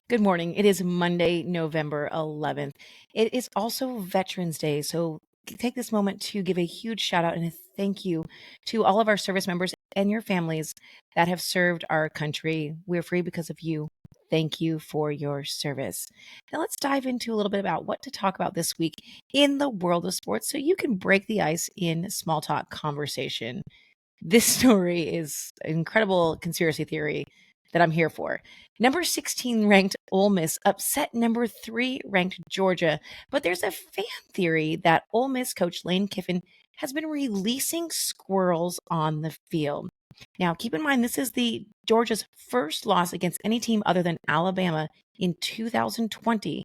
Good morning. It is Monday, November 11th. It is also Veterans Day. So take this moment to give a huge shout out and a thank you to all of our service members and your families that have served our country. We're free because of you. Thank you for your service. Now let's dive into a little bit about what to talk about this week in the world of sports so you can break the ice in small talk conversation. This story is an incredible conspiracy theory that I'm here for. Number 16 ranked Ole Miss upset number 3 ranked Georgia, but there's a fan theory that Ole Miss coach Lane Kiffin has been releasing squirrels on the field. Now, keep in mind this is the Georgia's first loss against any team other than Alabama in 2020.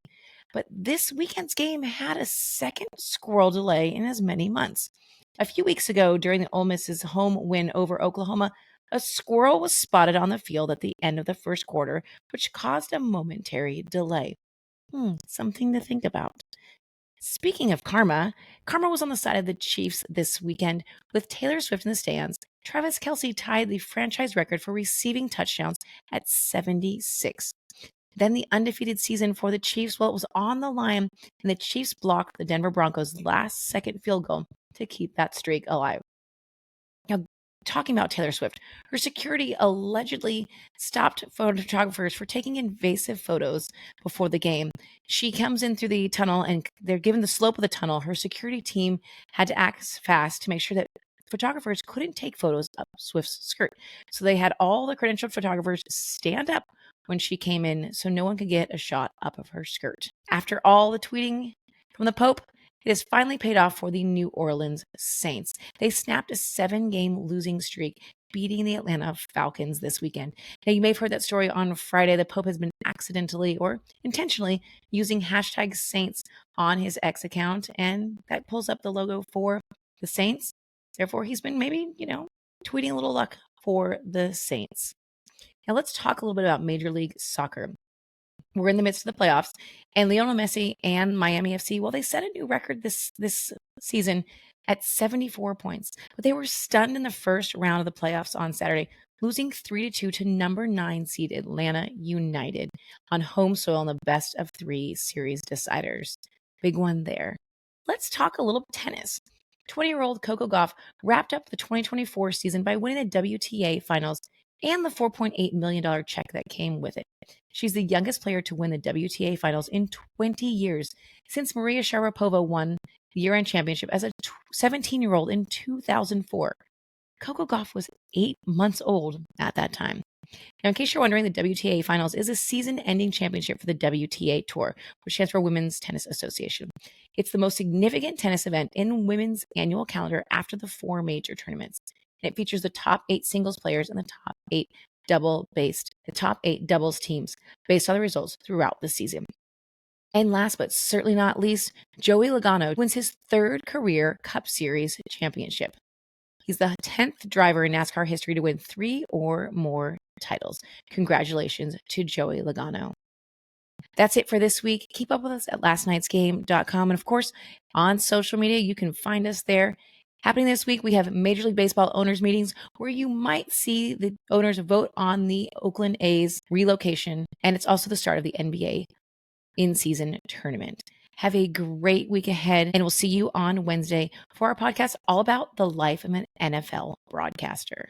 But this weekend's game had a second squirrel delay in as many months. A few weeks ago, during the Ole Miss's home win over Oklahoma, a squirrel was spotted on the field at the end of the first quarter, which caused a momentary delay. Something to think about. Speaking of karma was on the side of the Chiefs this weekend. With Taylor Swift in the stands, Travis Kelce tied the franchise record for receiving touchdowns at 76. Then the undefeated season for the Chiefs, well, it was on the line, and the Chiefs blocked the Denver Broncos' last second field goal to keep that streak alive. Now, talking about Taylor Swift, her security allegedly stopped photographers for taking invasive photos before the game. She comes in through the tunnel, and they're given the slope of the tunnel. Her security team had to act fast to make sure that photographers couldn't take photos up Swift's skirt. So they had all the credentialed photographers stand up when she came in so no one could get a shot up of her skirt. After all the tweeting from the Pope, it has finally paid off for the New Orleans Saints. They snapped a 7-game losing streak, beating the Atlanta Falcons this weekend. Now, you may have heard that story on Friday. The Pope has been accidentally or intentionally using hashtag Saints on his X account, and that pulls up the logo for the Saints. Therefore, he's been maybe, tweeting a little luck for the Saints. Now, let's talk a little bit about Major League Soccer. We're in the midst of the playoffs, and Lionel Messi and Miami FC, well, they set a new record this season at 74 points, but they were stunned in the first round of the playoffs on Saturday, losing 3-2 to number 9 seed Atlanta United on home soil in the best of 3 series deciders. Big one there. Let's talk a little tennis. 20-year-old Coco Gauff wrapped up the 2024 season by winning the WTA finals and the $4.8 million check that came with it. She's the youngest player to win the WTA finals in 20 years, since Maria Sharapova won the year-end championship as a 17-year-old in 2004. Coco Gauff was 8 months old at that time. Now, in case you're wondering, the WTA Finals is a season-ending championship for the WTA Tour, which stands for Women's Tennis Association. It's the most significant tennis event in women's annual calendar after the 4 major tournaments. And it features the top 8 singles players and the top 8 doubles teams based on the results throughout the season. And last but certainly not least, Joey Logano wins his 3rd career Cup Series championship. He's the 10th driver in NASCAR history to win 3 or more titles. Congratulations to Joey Logano. That's it for this week. Keep up with us at lastnightsgame.com. And of course, on social media, you can find us there. Happening this week, we have Major League Baseball owners meetings where you might see the owners vote on the Oakland A's relocation. And it's also the start of the NBA in-season tournament. Have a great week ahead, and we'll see you on Wednesday for our podcast all about the life of an NFL broadcaster.